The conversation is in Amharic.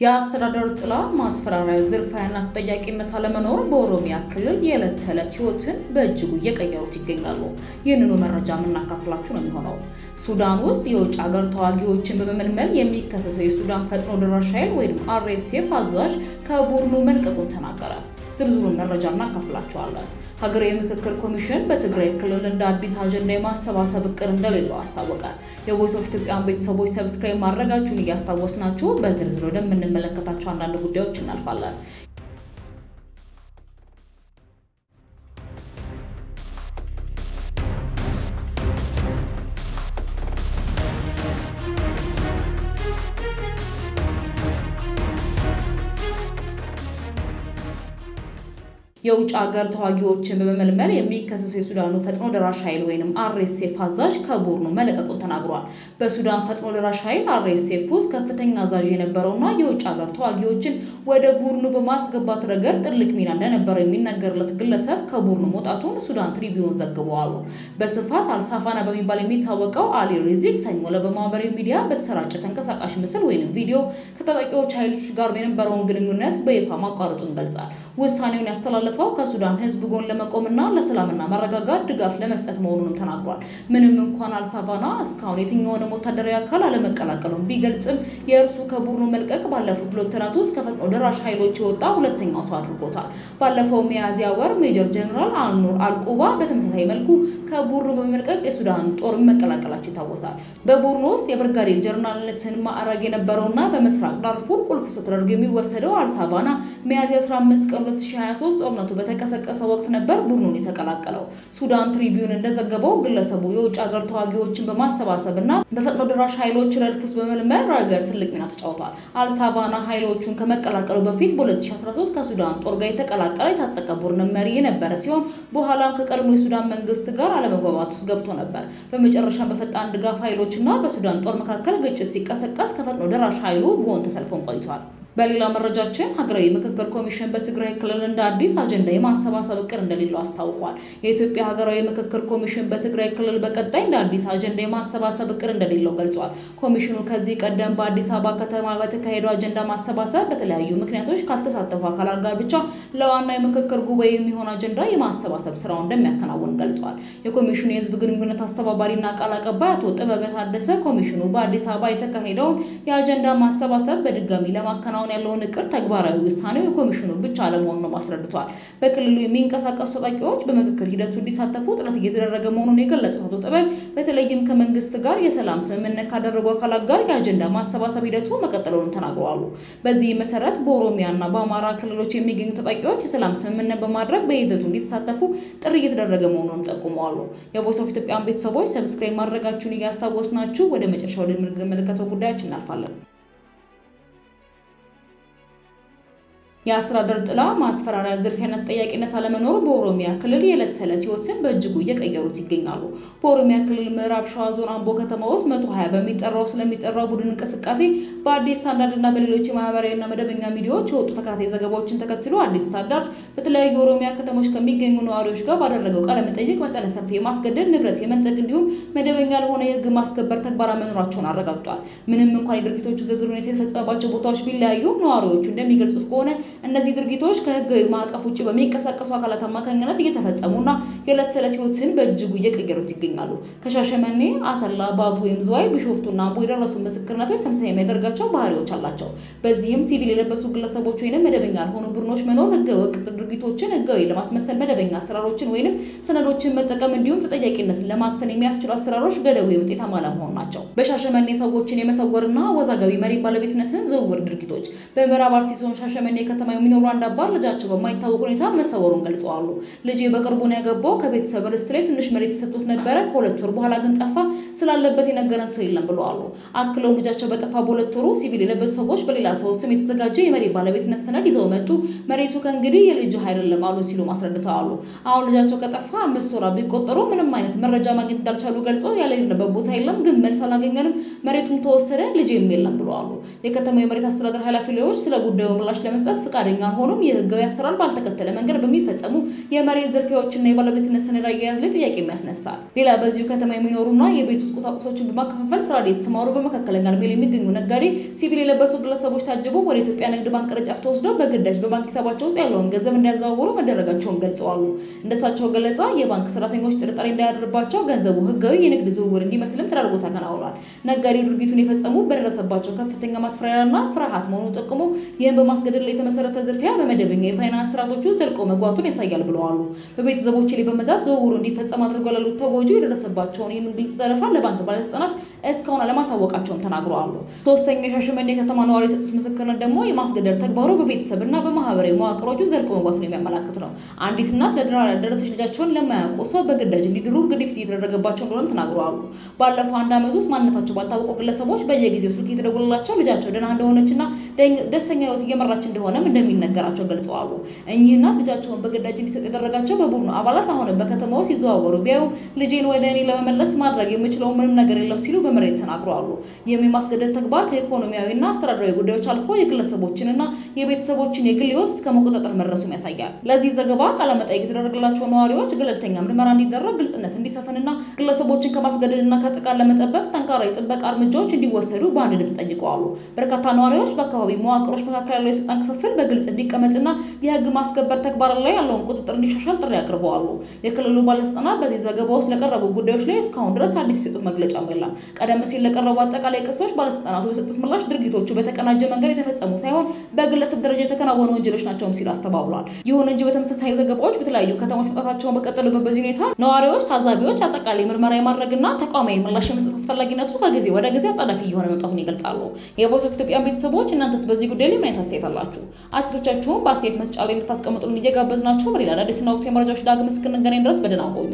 የአስተዳደር ጥላ ማስፈራሪያ ዝርፊያና ተጠያቂነት አለመኖር በኦሮሚያ ክልል የዕለት ተዕለት ህይወትን በእጅጉ እየቀየሩት ይገኛሉ። ይህንኑ መረጃ የምናካፍላችሁ ነው የሚሆነው። ሱዳን ውስጥ የውጭ ሀገር ተዋጊዎችን በመመልመል የሚከሰሰው የሱዳን ፈጥኖ ደራሽ ኃይል ወይም RSF አዛዥ ከቡድኑ መልቀቁን ተናገረ። ዝርዝሩን መረጃ እናካፍላችኋለን። ሀገራዊ ምክክር ኮሚሽን በትግራይ ክልል እንደ አዲስ አጀንዳ የማሰባሰብ እቅድ እንደሌለው አስታወቀ። የቮይስ ኦፍ ኢትዮጵያን ቤተሰቦች ሰብስክራይብ ማድረጋችሁን እያስታወስናችሁ በዝርዝር ወደምንመለከታቸው አንዳንድ ጉዳዮች እናልፋለን። የውጭ ሀገር ተዋጊዎችን በመመልመል የሚከሰሰው የሱዳኑ ፈጥኖ ደራሽ ኃይል ወይም RSF አዛዥ ከቡድኑ መለቀቁን ተናግሯል። በሱዳን ፈጥኖ ደራሽ ኃይል RSF ውስጥ ከፍተኛ አዛዥ የነበረውና የውጭ ሀገር ተዋጊዎችን ወደ ቡድኑ በማስገባት ረገድ ትልቅ ሚና እንደነበረው የሚነገርለት ግለሰብ ከቡድኑ መውጣቱን ሱዳን ትሪቢዩን ዘግቧል። በስፋት አልሳፋና በሚባል የሚታወቀው አሊ ሪዚቅ ሰኞ ዕለት በማህበራዊ ሚዲያ በተሰራጨ ተንቀሳቃሽ ምስል ወይም ቪዲዮ ከታጣቂዎች ኃይሎች ጋር የነበረውን ግንኙነት በይፋ ማቋረጡን ገልጿል። ውሳኔውን ያስተላለፈው ከሱዳን ህዝብ ጎን ለመቆምና ለሰላምና መረጋጋት ድጋፍ ለመስጠት መሆኑንም ተናግሯል። ምንም እንኳን አልሳፋና እስካሁን የትኛውንም ወታደራዊ አካል አለመቀላቀሉን ቢገልጽም የእርሱ ከቡድኑ መልቀቅ ባለፉት 2 ወራት ውስጥ ከፈጥኖ ደራሽ ኃይሎች የወጣ ሁለተኛው ሰው አድርጎታል። ባለፈው ሚያዝያ ወር ሜጀር ጀነራል አልኑር አልቁባ በተመሳሳይ መልኩ ከቡድኑ በመልቀቅ የሱዳን ጦር መቀላቀላቸው ይታወሳል። በቡድኑ ውስጥ የብርጋዴር ጀነራልነትን ማዕረግ የነበረውና በምስራቅ ዳርፉር ቁልፍ ሰው ተደርጎ የሚወሰደው አልሳፋና ሚያዝያ 15 ቀን 2023 ጦርነቱ በተቀሰቀሰ ወቅት ነበር ቡድኑን የተቀላቀለው። ሱዳን ትሪቢዩን እንደዘገበው ግለሰቡ የውጭ ሀገር ተዋጊዎችን በማሰባሰብና በፈጥኖ ደራሽ ኃይሎች ረድፍ ውስጥ በመልመል ረገድ ትልቅ ሚና ተጫውቷል። አልሳፋና ኃይሎቹን ከመቀላቀሉ በፊት በ2013 ከሱዳን ጦር ጋር የተቀላቀለ የታጠቀ ቡድን መሪ የነበረ ሲሆን በኋላም ከቀድሞ የሱዳን መንግስት ጋር አለመግባባት ውስጥ ገብቶ ነበር። በመጨረሻም በፈጣን ድጋፍ ኃይሎችና በሱዳን ጦር መካከል ግጭት ሲቀሰቀስ ከፈጥኖ ደራሽ ኃይሉ ጎን ተሰልፎን ቆይቷል። በሌላ መረጃችን ሀገራዊ ምክክር ኮሚሽን በትግራይ ክልል እንደ አዲስ አጀንዳ የማሰባሰብ እቅድ እንደሌለው አስታውቋል። የኢትዮጵያ ሀገራዊ ምክክር ኮሚሽን በትግራይ ክልል በቀጣይ እንደ አዲስ አጀንዳ የማሰባሰብ እቅድ እንደሌለው ገልጿል። ኮሚሽኑ ከዚህ ቀደም በአዲስ አበባ ከተማ በተካሄደው አጀንዳ ማሰባሰብ በተለያዩ ምክንያቶች ካልተሳተፉ አካላት ጋር ብቻ ለዋና የምክክር ጉባኤ የሚሆን አጀንዳ የማሰባሰብ ስራውን እንደሚያከናውን ገልጿል። የኮሚሽኑ የህዝብ ግንኙነት አስተባባሪና ቃል አቀባይ አቶ ጥበበ ታደሰ ኮሚሽኑ በአዲስ አበባ የተካሄደውን የአጀንዳ ማሰባሰብ በድጋሚ ለማከናወን ያለውን እቅድ ተግባራዊ ውሳኔው የኮሚሽኑ ብቻ አለመሆኑን አስረድቷል። በክልሉ የሚንቀሳቀሱ ታጣቂዎች በምክክር ሂደቱ እንዲሳተፉ ጥረት እየተደረገ መሆኑን የገለጸው አቶ ጥበብ በተለይም ከመንግስት ጋር የሰላም ስምምነት ካደረጉ አካላት ጋር የአጀንዳ ማሰባሰብ ሂደቱ መቀጠሉን ተናግረዋል። በዚህ መሰረት በኦሮሚያና በአማራ ክልሎች የሚገኙ ታጣቂዎች የሰላም ስምምነት በማድረግ በሂደቱ እንዲሳተፉ ጥሪ እየተደረገ መሆኑን ጠቁመዋል። የቮይስ ኦፍ ኢትዮጵያን ቤተሰቦች ሰብስክራይብ ማድረጋችሁን እያስታወስናችሁ ወደ መጨረሻው ወደምንመለከተው ጉዳያችን እናልፋለን። የአስተዳደር ጥላ ማስፈራሪያ ዝርፊያና ተጠያቂነት አለመኖር በኦሮሚያ ክልል የዕለት ተዕለት ህይወትን በእጅጉ እየቀየሩት ይገኛሉ። በኦሮሚያ ክልል ምዕራብ ሸዋ ዞን አምቦ ከተማ ውስጥ 120 ስለሚጠራው ቡድን እንቅስቃሴ በአዲስ ስታንዳርድና በሌሎች የማህበራዊና መደበኛ ሚዲያዎች የወጡ ተከታታይ ዘገባዎችን ተከትሎ አዲስ ስታንዳርድ በተለያዩ የኦሮሚያ ከተሞች ከሚገኙ ነዋሪዎች ጋር ባደረገው ቃለ መጠይቅ መጠነ ሰፊ የማስገደድ ንብረት የመንጠቅ እንዲሁም መደበኛ ለሆነ የህግ ማስከበር ተግባራት መኖራቸውን አረጋግጧል። ምንም እንኳን የድርጊቶቹ ዝርዝር ሁኔታ የተፈጸመባቸው ቦታዎች ቢለያዩም ነዋሪዎቹ እንደሚገልጹት ከሆነ እነዚህ ድርጊቶች ከህጋዊ ማዕቀፍ ውጭ በሚንቀሳቀሱ አካላት አማካኝነት እየተፈጸሙና የዕለት ተዕለት ህይወትን በእጅጉ እየቀየሩት ይገኛሉ። ከሻሸመኔ፣ አሰላ፣ ባቱ ወይም ዝዋይ፣ ቢሾፍቱና አምቦ የደረሱ ምስክርነቶች ተመሳሳይ የሚያደርጋቸው ባህሪዎች አላቸው። በዚህም ሲቪል የለበሱ ግለሰቦች ወይም መደበኛ ያልሆኑ ቡድኖች መኖር፣ ህገወጥ ድርጊቶችን ህጋዊ ለማስመሰል መደበኛ አሰራሮችን ወይም ሰነዶችን መጠቀም እንዲሁም ተጠያቂነትን ለማስፈን የሚያስችሉ አሰራሮች ገደቡ ውጤታማ ለመሆን ናቸው። በሻሸመኔ ሰዎችን የመሰወርና አወዛጋቢ መሬት ባለቤትነትን ዝውውር ድርጊቶች በምዕራብ አርሲ ዞን ሻሸመኔ ከተማ የሚኖሩ አንድ አባት ልጃቸው በማይታወቅ ሁኔታ መሰወሩን ገልጸዋል። ልጄ በቅርቡ ነው ያገባው። ከቤተሰብ ርስት ላይ ትንሽ መሬት ተሰጥቶት ነበረ። ከ2 ወር በኋላ ግን ጠፋ። ስላለበት የነገረን ሰው የለም ብለዋል። አክለው ልጃቸው በጠፋ በ2 ወሩ ሲቪል የለበሱ ሰዎች በሌላ ሰው ስም የተዘጋጀ የመሬት ባለቤትነት ሰነድ ይዘው መጡ። መሬቱ ከእንግዲህ የልጅ አይደለም አሉ ሲሉ አስረድተዋል። አሁን ልጃቸው ከጠፋ 5 ወራት ቢቆጠሩ ምንም አይነት መረጃ ማግኘት እንዳልቻሉ ገልጸው ያለበት ቦታ የለም፣ ግን መልስ አላገኘንም፣ መሬቱም ተወሰደ፣ ልጄም የለም ብለዋል። የከተማው የመሬት አስተዳደር ኃላፊዎች ስለ ጉዳዩ ምላሽ ለመስጠት ፈቃደኛ ሆኖም የህጋዊ አሰራር ባልተከተለ መንገድ በሚፈጸሙ የመሬት ዝርፊያዎችና የባለቤትነት ሰነድ አያያዝ ላይ ጥያቄ የሚያስነሳል። ሌላ በዚሁ ከተማ የሚኖሩና የቤት ውስጥ ቁሳቁሶችን በማከፋፈል ስራ ላይ የተሰማሩ በመካከለኛ እድሜ ላይ የሚገኙ ነጋዴ ሲቪል የለበሱ ግለሰቦች ታጅበው ወደ ኢትዮጵያ ንግድ ባንክ ቅርንጫፍ ተወስደው በግዳጅ በባንክ ሂሳባቸው ውስጥ ያለውን ገንዘብ እንዲያዘዋውሩ መደረጋቸውን ገልጸዋል። እንደሳቸው ገለጻ የባንክ ሰራተኞች ጥርጣሬ እንዳያድርባቸው ገንዘቡ ህጋዊ የንግድ ዝውውር እንዲመስልም ተደርጎ ተከናውኗል። ነጋዴው ድርጊቱን የፈጸሙ በደረሰባቸው ከፍተኛ ማስፈራሪያና ፍርሃት መሆኑን ጠቁሞ ይህን በማስገደድ ላይ የተመሰረተ ዝርፊያ በመደበኛ የፋይናንስ ስርዓቶች ውስጥ ዘልቆ መግባቱን ያሳያል ብለዋል። በቤተሰቦች ላይ በመዛት ዝውውሩ እንዲፈጸም አድርጓል ያሉት ተጎጂው የደረሰባቸውን ይህን ግልጽ ዘረፋ ለባንክ ባለስልጣናት እስካሁን አለማሳወቃቸውን ተናግረዋል። ሶስተኛው የሻሸመኔ ከተማ ነዋሪ የሰጡት ምስክርነት ደግሞ የማስገደድ ተግባሩ በቤተሰብና በማህበራዊ መዋቅሮች ዘልቆ መግባቱን የሚያመላክት ነው። አንዲት እናት ለድራር ያደረሰች ልጃቸውን ለማያውቁ ሰው በግዳጅ እንዲድሩ ግፊት እየተደረገባቸው እንደሆነ ተናግረዋል። ባለፈው 1 ዓመት ውስጥ ማንነታቸው ባልታወቁ ግለሰቦች በየጊዜው ስልክ እየተደወለላቸው ልጃቸው ደህና እንደሆነችና ደስተኛ ህይወት እየመራች እንደሆነም እንደሚነገራቸው ገልጸዋል። እኚህ እናት ልጃቸውን በግዳጅ እንዲሰጡ ያደረጋቸው በቡድኑ አባላት አሁንም በከተማ ውስጥ ሲዘዋወሩ ቢያዩ ልጄን ወደ እኔ ለመመለስ ማድረግ የምችለው ምንም ነገር የለም ሲሉ በመሬት ተናግረዋል። ይህም የማስገደድ ተግባር ከኢኮኖሚያዊና አስተዳደራዊ ጉዳዮች አልፎ የግለሰቦችንና የቤተሰቦችን የግል ህይወት እስከ መቆጣጠር መድረሱም ያሳያል። ለዚህ ዘገባ ቃለመጠይቅ የተደረገላቸው ነዋሪዎች ገለልተኛ ምርመራ እንዲደረግ፣ ግልጽነት እንዲሰፍንና ግለሰቦችን ከማስገደድና ከጥቃት ለመጠበቅ ጠንካራ የጥበቃ እርምጃዎች እንዲወሰዱ በአንድ ድምፅ ጠይቀዋል። በርካታ ነዋሪዎች በአካባቢ መዋቅሮች መካከል ያለው የስልጣን ክፍፍል በግልጽ እንዲቀመጥና የህግ ማስከበር ተግባር ላይ ያለውን ቁጥጥር እንዲሻሻል ጥሪ አቅርበዋል። የክልሉ ባለስልጣናት በዚህ ዘገባ ውስጥ ለቀረቡ ጉዳዮች ላይ እስካሁን ድረስ አዲስ የሰጡት መግለጫ የለም። ቀደም ሲል ለቀረቡ አጠቃላይ ክሶች ባለስልጣናቱ በሰጡት ምላሽ ድርጊቶቹ በተቀናጀ መንገድ የተፈጸሙ ሳይሆን በግለሰብ ደረጃ የተከናወኑ ወንጀሎች ናቸውም ሲሉ አስተባብለዋል። ይሁን እንጂ በተመሳሳይ ዘገባዎች በተለያዩ ከተሞች መውጣታቸውን በቀጠሉበት በዚህ ሁኔታ ነዋሪዎች፣ ታዛቢዎች አጠቃላይ ምርመራ የማድረግና ተቋማዊ ምላሽ የመስጠት አስፈላጊነቱ ከጊዜ ወደ ጊዜ አጣዳፊ እየሆነ መምጣቱን ይገልጻሉ። የቮይስ ኦፍ ኢትዮጵያ ቤተሰቦች እናንተስ በዚህ ጉዳይ ላይ ምን አይነት አስተያየት አላችሁ? አስተያየቶቻችሁን በአስተያየት መስጫ ላይ እንድታስቀምጡልን እየጋበዝናችሁ በሌላ አዳዲስና ወቅታዊ መረጃዎች ዳግም እስክንገናኝ ድረስ በደህና ቆዩ።